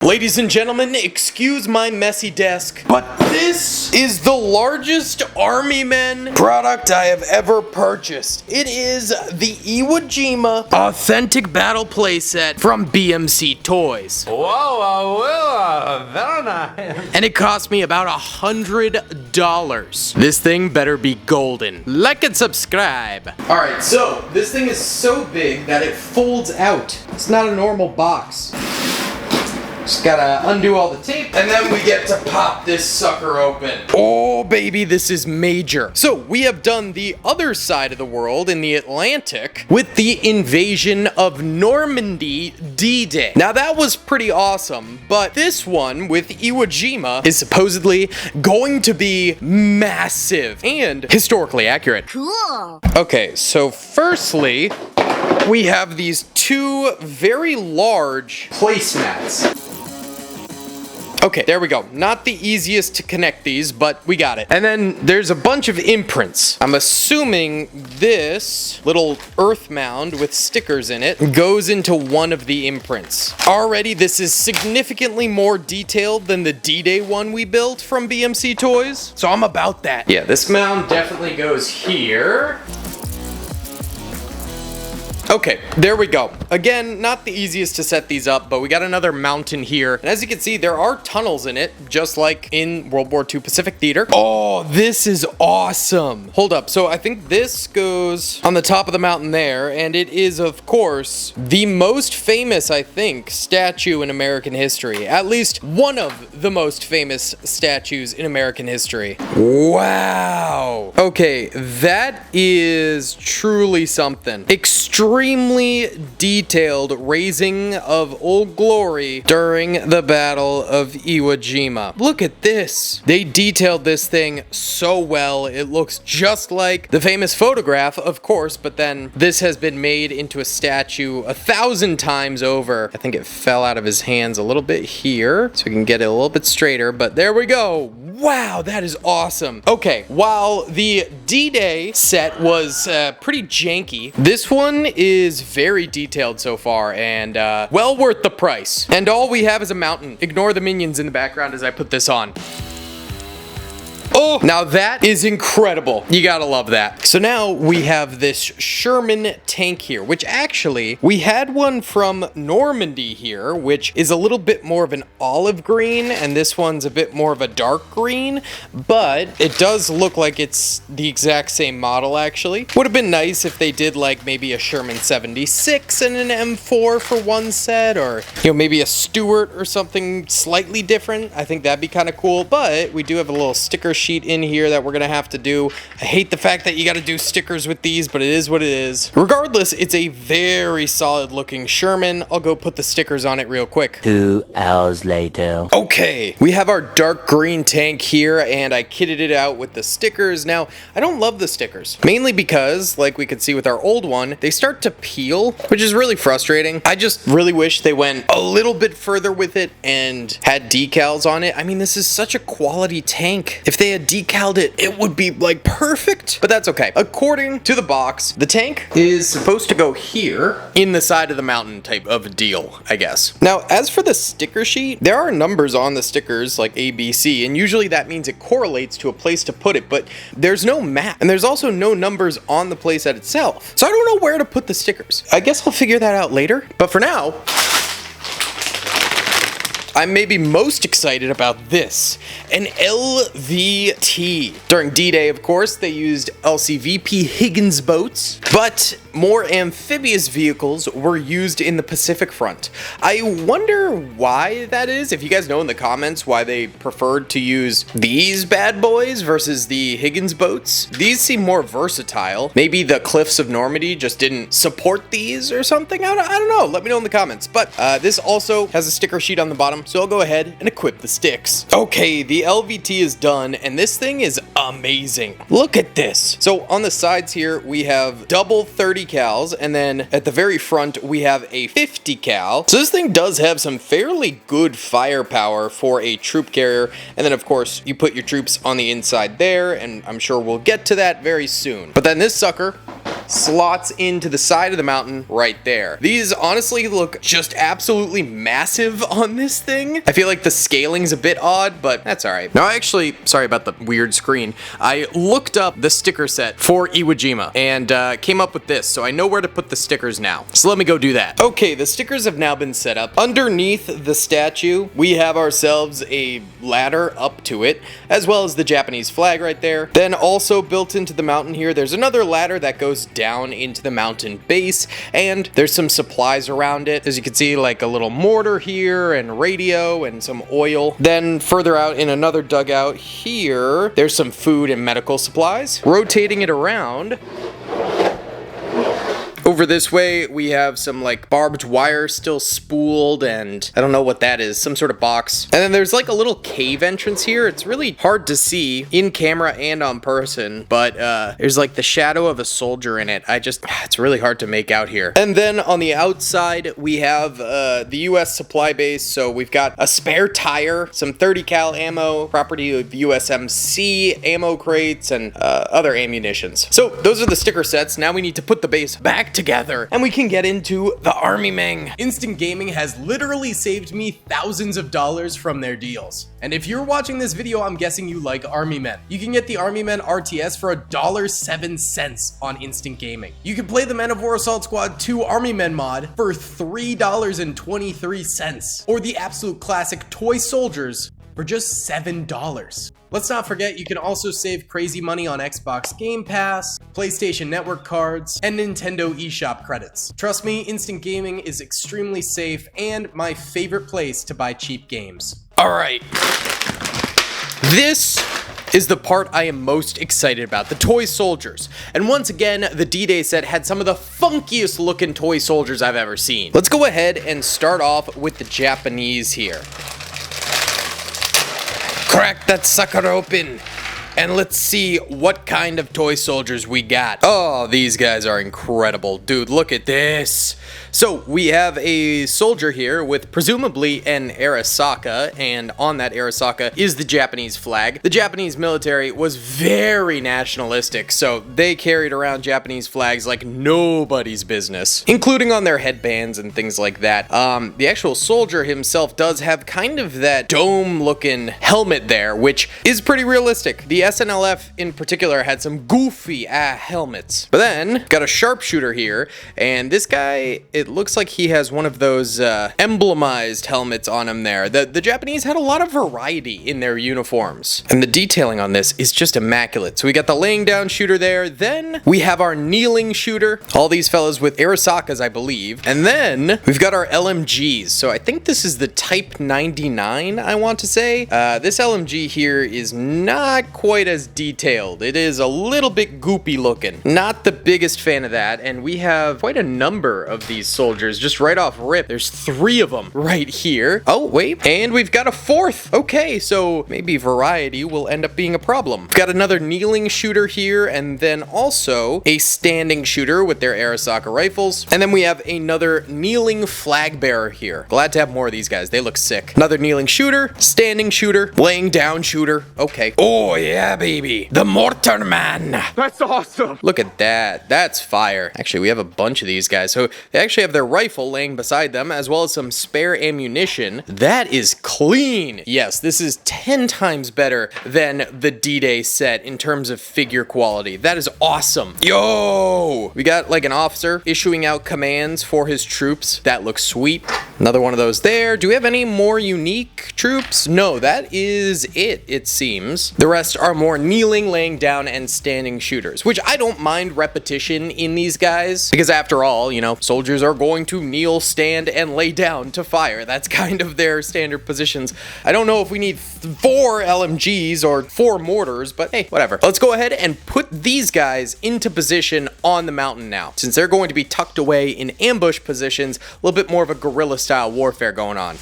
Ladies and gentlemen, excuse my messy desk, but this is the largest Army Men product I have ever purchased. It is the Iwo Jima Authentic Battle Playset from BMC Toys. Whoa, very nice. And it cost me about $100. This thing better be golden. Like and subscribe. Alright, so this thing is so big that it folds out. It's not a normal box. Just gotta undo all the tape, and then we get to pop this sucker open. Oh, baby, this is major. So, we have done the other side of the world in the Atlantic with the invasion of Normandy D-Day. Now, that was pretty awesome, but this one with Iwo Jima is supposedly going to be massive and historically accurate. Cool. Okay, so firstly, we have these two very large placemats. Okay, there we go. Not the easiest to connect these, but we got it. And then there's a bunch of imprints. I'm assuming this little earth mound with stickers in it goes into one of the imprints. Already, this is significantly more detailed than the D-Day one we built from BMC Toys, so I'm about that. Yeah, this mound definitely goes here. Okay, there we go. Again, not the easiest to set these up, but we got another mountain here. And as you can see, there are tunnels in it, just like in World War II Pacific Theater. Oh, this is awesome. Hold up, so I think this goes on the top of the mountain there, and it is, of course, the most famous, I think, statue in American history. At least one of the most famous statues in American history. Wow. Okay, that is truly something. Extremely detailed raising of Old Glory during the Battle of Iwo Jima. Look at this. They detailed this thing so well. It looks just like the famous photograph, of course, but then this has been made into a statue 1,000 times over. I think it fell out of his hands a little bit here, so we can get it a little bit straighter, but there we go. Wow, that is awesome. Okay, while the D-Day set was pretty janky, this one is very detailed so far and well worth the price. And all we have is a mountain. Ignore the minions in the background as I put this on. Oh, now that is incredible. You gotta love that. So now we have this Sherman tank here, which actually, we had one from Normandy here, which is a little bit more of an olive green, and this one's a bit more of a dark green, but it does look like it's the exact same model, actually. Would have been nice if they did like maybe a Sherman 76 and an M4 for one set, or, you know, maybe a Stuart or something slightly different. I think that'd be kind of cool, but we do have a little sticker sheet in here that we're gonna have to do. I hate the fact that you gotta do stickers with these, but it is what it is. Regardless, it's a very solid looking Sherman. I'll go put the stickers on it real quick. 2 hours later. Okay, we have our dark green tank here, and I kitted it out with the stickers. Now, I don't love the stickers, mainly because, like we could see with our old one, they start to peel, which is really frustrating. I just really wish they went a little bit further with it and had decals on it. I mean, this is such a quality tank. If they had decaled it, it would be like perfect, but that's okay. According to the box, the tank is supposed to go here in the side of the mountain type of deal, I guess. Now, as for the sticker sheet, there are numbers on the stickers like A, B, C, and usually that means it correlates to a place to put it, but there's no map, and there's also no numbers on the playset itself. So I don't know where to put the stickers. I guess I'll figure that out later, but for now, I'm maybe most excited about this, an LVT. During D-Day, of course, they used LCVP Higgins boats, but more amphibious vehicles were used in the Pacific Front. I wonder why that is. If you guys know in the comments why they preferred to use these bad boys versus the Higgins boats. These seem more versatile. Maybe the Cliffs of Normandy just didn't support these or something. I don't know. Let me know in the comments. But this also has a sticker sheet on the bottom, so I'll go ahead and equip the sticks. Okay, the LVT is done, and this thing is amazing. Look at this. So on the sides here, we have double 30 cals, and then at the very front, we have a 50 cal. So this thing does have some fairly good firepower for a troop carrier, and then of course, you put your troops on the inside there, and I'm sure we'll get to that very soon. But then this sucker slots into the side of the mountain right there. These honestly look just absolutely massive on this thing. I feel like the scaling's a bit odd, but that's all right. Now, actually, sorry about the weird screen. I looked up the sticker set for Iwo Jima and came up with this, so I know where to put the stickers now. So let me go do that. Okay, the stickers have now been set up. Underneath the statue, we have ourselves a ladder up to it, as well as the Japanese flag right there. Then also built into the mountain here, there's another ladder that goes down into the mountain base, and there's some supplies around it. As you can see, like a little mortar here and radio and some oil. Then further out in another dugout here, there's some food and medical supplies. Rotating it around, over this way, we have some like barbed wire still spooled, and I don't know what that is, some sort of box. And then there's like a little cave entrance here. It's really hard to see in camera and on person, but there's like the shadow of a soldier in it. It's really hard to make out here. And then on the outside, we have the US supply base. So we've got a spare tire, some 30 cal ammo, property of USMC, ammo crates, and other ammunitions. So those are the sticker sets. Now we need to put the base back together and we can get into the Army Meng. Instant Gaming has literally saved me thousands of dollars from their deals. And if you're watching this video, I'm guessing you like Army Men. You can get the Army Men RTS for $1.07 on Instant Gaming. You can play the Men of War Assault Squad 2 Army Men mod for $3.23, or the absolute classic Toy Soldiers for just $7. Let's not forget, you can also save crazy money on Xbox Game Pass, PlayStation Network cards, and Nintendo eShop credits. Trust me, Instant Gaming is extremely safe and my favorite place to buy cheap games. All right, this is the part I am most excited about, the toy soldiers. And once again, the D-Day set had some of the funkiest looking toy soldiers I've ever seen. Let's go ahead and start off with the Japanese here. Crack that sucker open, and let's see what kind of toy soldiers we got. Oh, these guys are incredible. Dude, look at this. So we have a soldier here with presumably an Arasaka, and on that Arasaka is the Japanese flag. The Japanese military was very nationalistic, so they carried around Japanese flags like nobody's business, including on their headbands and things like that. The actual soldier himself does have kind of that dome-looking helmet there, which is pretty realistic. The SNLF in particular had some goofy helmets. But then, got a sharpshooter here, and this guy, it looks like he has one of those emblemized helmets on him there. The Japanese had a lot of variety in their uniforms, and the detailing on this is just immaculate. So we got the laying down shooter there, then we have our kneeling shooter, all these fellas with Arasakas, I believe, and then we've got our LMGs. So I think this is the Type 99, I want to say. This LMG here is not quite as detailed. It is a little bit goopy looking. Not the biggest fan of that, and we have quite a number of these soldiers just right off rip. There's 3 of them right here. Oh, wait, and we've got a 4th. Okay, so maybe variety will end up being a problem. We've got another kneeling shooter here, and then also a standing shooter with their Arasaka rifles. And then we have another kneeling flag bearer here. Glad to have more of these guys. They look sick. Another kneeling shooter, standing shooter, laying down shooter. Okay. Oh, yeah, baby. The Mortar Man. That's awesome. Look at that. That's fire. Actually, we have a bunch of these guys. So they actually have their rifle laying beside them, as well as some spare ammunition. That is clean. Yes, this is 10 times better than the D-Day set in terms of figure quality. That is awesome. Yo! We got like an officer issuing out commands for his troops. That looks sweet. Another one of those there. Do we have any more unique troops? No, that is it seems. The rest are more kneeling, laying down, and standing shooters, which I don't mind repetition in these guys, because after all, you know, soldiers are going to kneel, stand, and lay down to fire. That's kind of their standard positions. I don't know if we need 4 LMGs or 4 mortars, but hey, whatever. Let's go ahead and put these guys into position on the mountain now, since they're going to be tucked away in ambush positions, a little bit more of a guerrilla style warfare going on.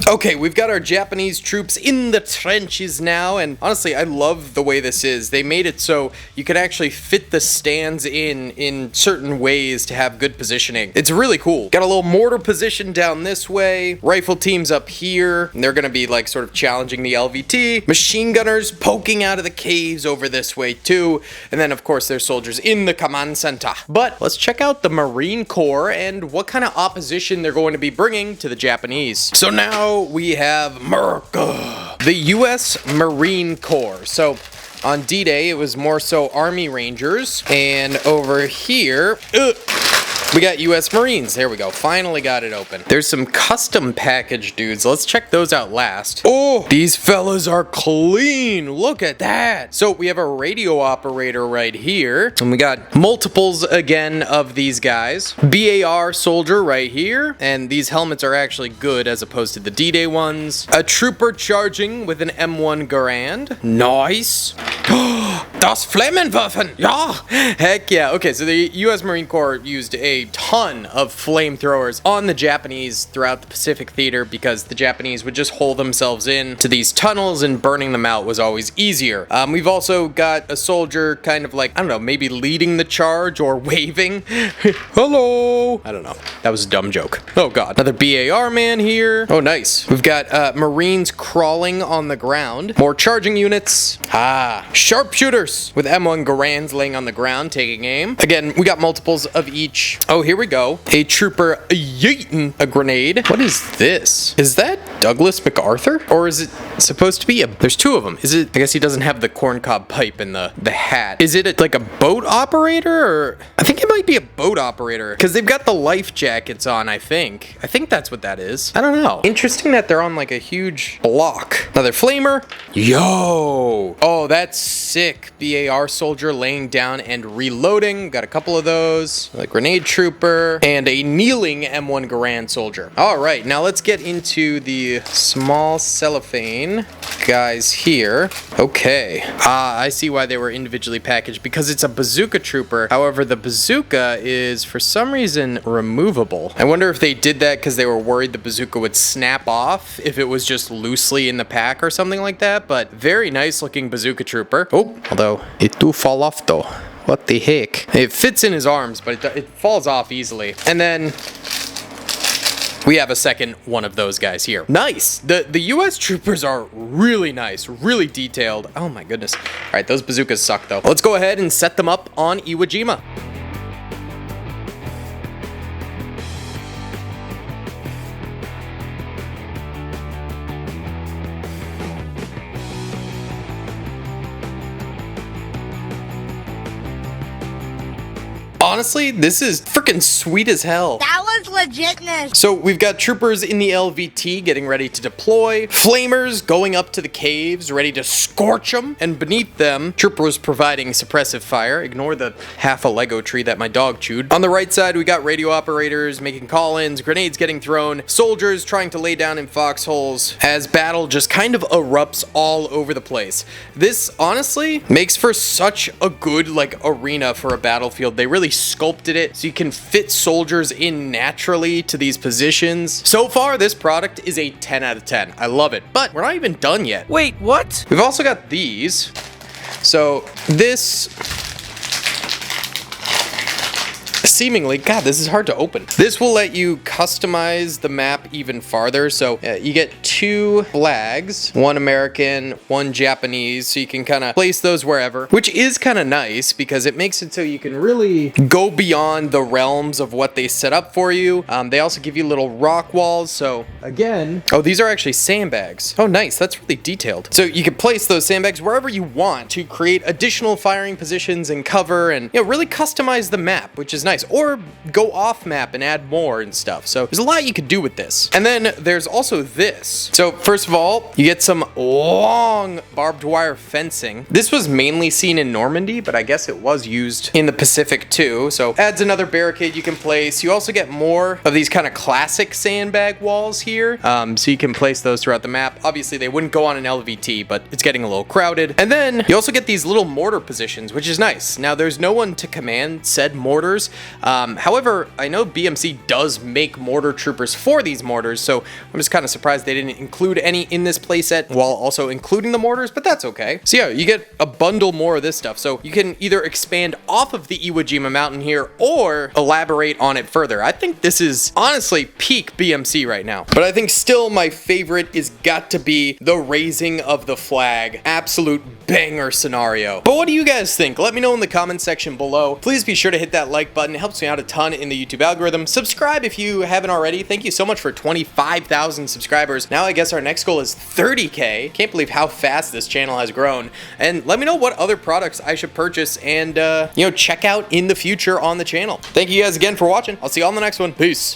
Okay, we've got our Japanese troops in the trenches now, and honestly, I love the way this is. They made it so you could actually fit the stands in certain ways to have good positioning. It's really cool. Got a little mortar position down this way, rifle teams up here, and they're gonna be like sort of challenging the LVT, machine gunners poking out of the caves over this way too, and then of course there's soldiers in the command center. But let's check out the Marine Corps and what kind of opposition they're going to be bringing to the Japanese. So now we have America, the US Marine Corps. So on D-Day, it was more so Army Rangers, and over here, we got US Marines. There we go. Finally got it open. There's some custom package dudes. Let's check those out last. Oh, these fellas are clean. Look at that. So we have a radio operator right here. And we got multiples again of these guys. BAR soldier right here. And these helmets are actually good as opposed to the D-Day ones. A trooper charging with an M1 Garand. Nice. Das Flammenwaffen. Yeah. Heck yeah. Okay, so the US Marine Corps used a ton of flamethrowers on the Japanese throughout the Pacific Theater because the Japanese would just hole themselves in to these tunnels, and burning them out was always easier. We've also got a soldier kind of like, I don't know, maybe leading the charge or waving. Hello. I don't know. That was a dumb joke. Oh god. Another BAR man here. Oh nice. We've got Marines crawling on the ground. More charging units. Sharpshooters with M1 Garands laying on the ground taking aim. Again, we got multiples of each. Oh, here we go. A trooper yeeting a grenade. What is this? Is that Douglas MacArthur? Or is it supposed to be a... There's two of them. Is it... I guess he doesn't have the corncob pipe and the hat. Is it like a boat operator? Or... I think it might be a boat operator. Because they've got the life jackets on, I think. I think that's what that is. I don't know. Interesting that they're on like a huge block. Another flamer. Yo! Oh, that's sick. BAR soldier laying down and reloading. Got a couple of those. Like grenade trooper and a kneeling M1 Garand soldier. All right, now let's get into the small cellophane guys here. Okay. I see why they were individually packaged, because it's a bazooka trooper. However, the bazooka is for some reason removable. I wonder if they did that because they were worried the bazooka would snap off if it was just loosely in the pack or something like that. But very nice looking bazooka trooper. Oh, although it do fall off though. What the heck? It fits in his arms, but it falls off easily. And then we have a second one of those guys here. Nice. The US troopers are really nice, really detailed. Oh my goodness. All right, those bazookas suck though. Let's go ahead and set them up on Iwo Jima. Honestly, this is freaking sweet as hell. That was legitness. So we've got troopers in the LVT getting ready to deploy, flamers going up to the caves ready to scorch them, and beneath them, troopers providing suppressive fire. Ignore the half a Lego tree that my dog chewed. On the right side, we got radio operators making call-ins, grenades getting thrown, soldiers trying to lay down in foxholes as battle just kind of erupts all over the place. This honestly makes for such a good like arena for a battlefield. They really sculpted it so you can fit soldiers in naturally to these positions. So far, this product is a 10 out of 10. I love it, but we're not even done yet. Wait, what? We've also got these. So this... Seemingly, God, this is hard to open. This will let you customize the map even farther. So you get two flags, one American, one Japanese, so you can kind of place those wherever, which is kind of nice because it makes it so you can really go beyond the realms of what they set up for you. They also give you little rock walls. So again, oh, these are actually sandbags. Oh, nice. That's really detailed. So you can place those sandbags wherever you want to create additional firing positions and cover and, you know, really customize the map, which is nice. Or go off map and add more and stuff. So there's a lot you could do with this. And then there's also this. So first of all, you get some long barbed wire fencing. This was mainly seen in Normandy, but I guess it was used in the Pacific too. So adds another barricade you can place. You also get more of these kind of classic sandbag walls here. So you can place those throughout the map. Obviously they wouldn't go on an LVT, but it's getting a little crowded. And then you also get these little mortar positions, which is nice. Now there's no one to command said mortars. However, I know BMC does make mortar troopers for these mortars, so I'm just kind of surprised they didn't include any in this playset while also including the mortars, but that's okay. So yeah, you get a bundle more of this stuff, so you can either expand off of the Iwo Jima mountain here or elaborate on it further. I think this is honestly peak BMC right now. But I think still my favorite is got to be the raising of the flag. Absolute banger scenario. But what do you guys think? Let me know in the comment section below. Please be sure to hit that like button. It helps me out a ton in the YouTube algorithm. Subscribe if you haven't already. Thank you so much for 25,000 subscribers. Now I guess our next goal is 30K. Can't believe how fast this channel has grown. And let me know what other products I should purchase and, check out in the future on the channel. Thank you guys again for watching. I'll see you all in the next one. Peace.